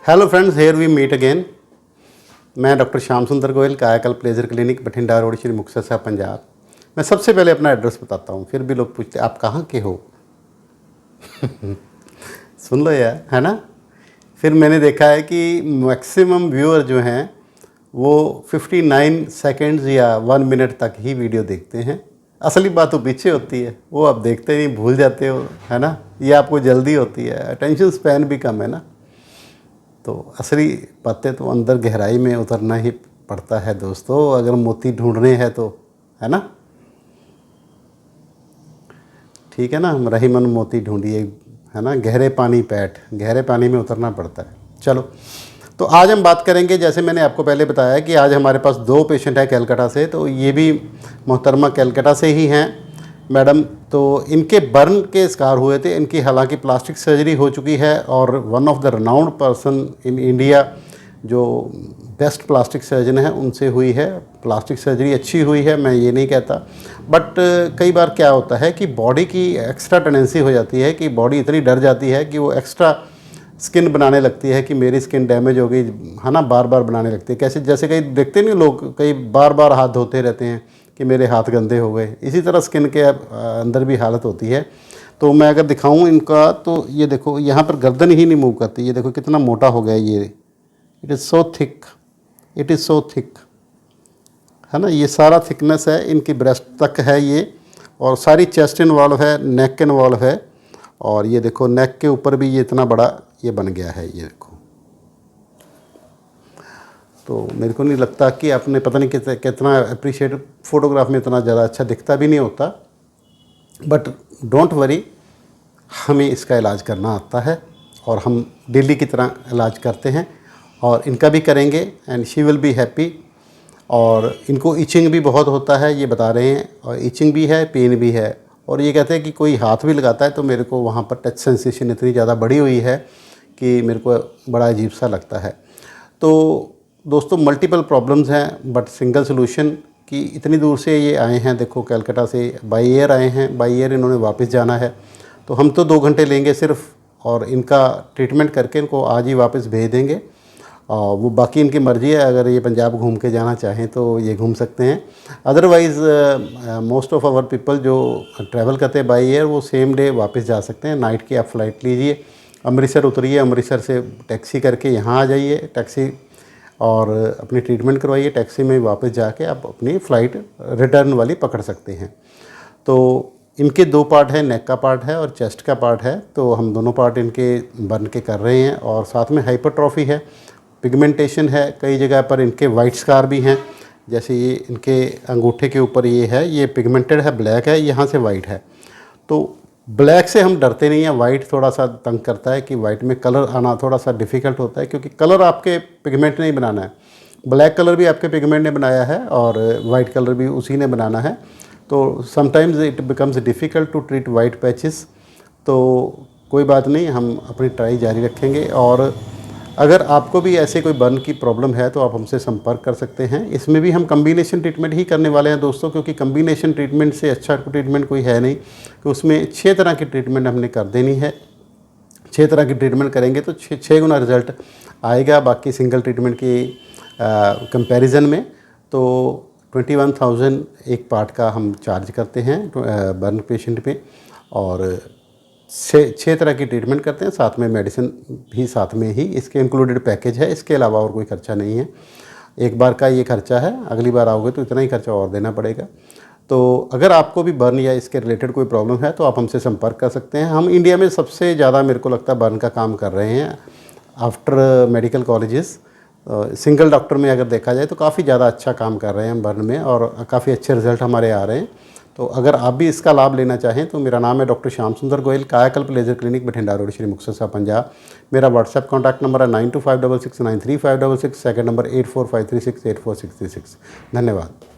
Hello friends, here we meet again. मैं doctor Shyam Sundar Goyal, Kayakalp laser clinic, Bathinda road, Shri Muktsar Sahib, Punjab. मैं सबसे पहले अपना एड्रेस बताता हूँ, फिर भी लोग पूछते आप कहाँ के हो। सुन लो यार, है ना। फिर मैंने देखा है कि मैक्सिमम व्यूअर जो हैं वो 59 सेकेंड्स या 1 मिनट तक ही वीडियो देखते हैं। असली बात तो पीछे होती है, वो आप देखते नहीं, भूल जाते हो, है ना। ये आपको जल्दी होती है, अटेंशन स्पैन भी कम है ना। तो असली बातें तो अंदर गहराई में उतरना ही पड़ता है दोस्तों, अगर मोती ढूंढने हैं तो, है ना। ठीक है ना, रही मन मोती ढूंढिए, है ना। गहरे पानी पैठ, गहरे पानी में उतरना पड़ता है। चलो, तो आज हम बात करेंगे, जैसे मैंने आपको पहले बताया कि आज हमारे पास 2 पेशेंट हैं कैलकाटा से। तो ये भी मोहतरमा कैलकाटा से ही हैं मैडम। तो इनके बर्न के स्कार हुए थे। इनकी हालांकि प्लास्टिक सर्जरी हो चुकी है और one of the renowned person in India जो बेस्ट प्लास्टिक सर्जन है उनसे हुई है। प्लास्टिक सर्जरी अच्छी हुई है, मैं ये नहीं कहता, बट कई बार क्या होता है कि बॉडी की एक्स्ट्रा टेंडेंसी हो जाती है कि बॉडी इतनी डर जाती है कि वो एक्स्ट्रा स्किन बनाने लगती है कि मेरी स्किन डैमेज हो गई, है ना। बार बार बनाने लगती है, कैसे जैसे कई देखते नहीं लोग, कई बार बार हाथ धोते रहते हैं कि मेरे हाथ गंदे हो गए। इसी तरह स्किन के अंदर भी हालत होती है। तो मैं अगर दिखाऊं इनका, तो ये देखो यहाँ पर गर्दन ही नहीं मूव करती। ये देखो कितना मोटा हो गया ये, it is so thick, it is so thick, है ना। ये सारा थिकनेस है, इनकी ब्रेस्ट तक है ये, और सारी चेस्ट इन्वॉल्व है, नेक इन्वॉल्व है, और ये देखो नेक के ऊपर भी ये इतना बड़ा ये बन गया है, ये देखो। तो मेरे को नहीं लगता कि आपने पता नहीं कितना अप्रिशिएट, फोटोग्राफ में इतना ज़्यादा अच्छा दिखता भी नहीं होता, बट डोंट वरी, हमें इसका इलाज करना आता है और हम डेली की तरह इलाज करते हैं और इनका भी करेंगे and she will be happy. और इनको इचिंग भी बहुत होता है, ये बता रहे हैं, और इचिंग भी है, पेन भी है, और ये कहते हैं कि कोई हाथ भी लगाता है तो मेरे को वहाँ पर टच सेंसेशन इतनी ज़्यादा बढ़ी हुई है कि मेरे को बड़ा अजीब सा लगता है। तो दोस्तों मल्टीपल प्रॉब्लम्स हैं बट सिंगल सोल्यूशन, कि इतनी दूर से ये आए हैं, देखो कैलकाटा से बाई एयर आए हैं, बाई एयर इन्होंने वापस जाना है। तो हम तो 2 घंटे लेंगे सिर्फ, और इनका ट्रीटमेंट करके इनको आज ही वापस भेज देंगे। वो बाकी इनकी मर्ज़ी है, अगर ये पंजाब घूम के जाना चाहें तो ये घूम सकते हैं। Otherwise most of our people जो ट्रैवल करते हैं बाई एयर वो सेम डे वापस जा सकते हैं। नाइट की आप फ़्लाइट लीजिए, अमृतसर उतरिए, अमृतसर से टैक्सी करके यहाँ आ जाइए, टैक्सी, और अपनी ट्रीटमेंट करवाइए। टैक्सी में वापस जाके आप अपनी फ़्लाइट रिटर्न वाली पकड़ सकते हैं। तो इनके 2 पार्ट हैं, नेक का पार्ट है और चेस्ट का पार्ट है। तो हम दोनों पार्ट इनके बर्न के कर रहे हैं, और साथ में हाइपरट्रॉफी है, पिगमेंटेशन है, कई जगह पर इनके वाइट स्कार भी हैं। जैसे ये इनके अंगूठे के ऊपर ये है, ये पिगमेंटेड है, ब्लैक है, यहाँ से वाइट है। तो ब्लैक से हम डरते नहीं हैं, वाइट थोड़ा सा तंग करता है कि वाइट में कलर आना थोड़ा सा डिफ़िकल्ट होता है, क्योंकि कलर आपके पिगमेंट ने ही बनाना है। ब्लैक कलर भी आपके पिगमेंट ने बनाया है और वाइट कलर भी उसी ने बनाना है। तो sometimes it becomes difficult to treat white patches. तो कोई बात नहीं, हम अपनी ट्राई जारी रखेंगे, और अगर आपको भी ऐसे कोई बर्न की प्रॉब्लम है तो आप हमसे संपर्क कर सकते हैं। इसमें भी हम कम्बिनेशन ट्रीटमेंट ही करने वाले हैं दोस्तों, क्योंकि कम्बिनेशन ट्रीटमेंट से अच्छा ट्रीटमेंट कोई है नहीं, कि उसमें 6 तरह की ट्रीटमेंट हमने कर देनी है। 6 तरह की ट्रीटमेंट करेंगे तो 6 गुना रिजल्ट आएगा बाकी सिंगल ट्रीटमेंट की कंपैरिजन में। तो 21,000 एक पार्ट का हम चार्ज करते हैं बर्न पेशेंट पे, और 6 तरह की ट्रीटमेंट करते हैं, साथ में मेडिसिन भी साथ में ही इसके इंक्लूडेड पैकेज है। इसके अलावा और कोई खर्चा नहीं है। एक बार का ये खर्चा है, अगली बार आओगे तो इतना ही खर्चा और देना पड़ेगा। तो अगर आपको भी बर्न या इसके रिलेटेड कोई प्रॉब्लम है तो आप हमसे संपर्क कर सकते हैं। हम इंडिया में सबसे ज़्यादा मेरे को लगता है बर्न का काम कर रहे हैं after medical colleges. Single doctor में अगर देखा जाए तो काफ़ी ज़्यादा अच्छा काम कर रहे हैं हम बर्न में, और काफ़ी अच्छे रिजल्ट हमारे आ रहे हैं। तो अगर आप भी इसका लाभ लेना चाहें तो मेरा नाम है doctor Shyam Sundar Goyal, Kayakalp laser clinic, Bathinda road, Shri Muktsar Sahib, Punjab. मेरा व्हाट्सएप कॉन्टैक्ट नंबर है 9256693566, सेकंड नंबर 8453684636। धन्यवाद।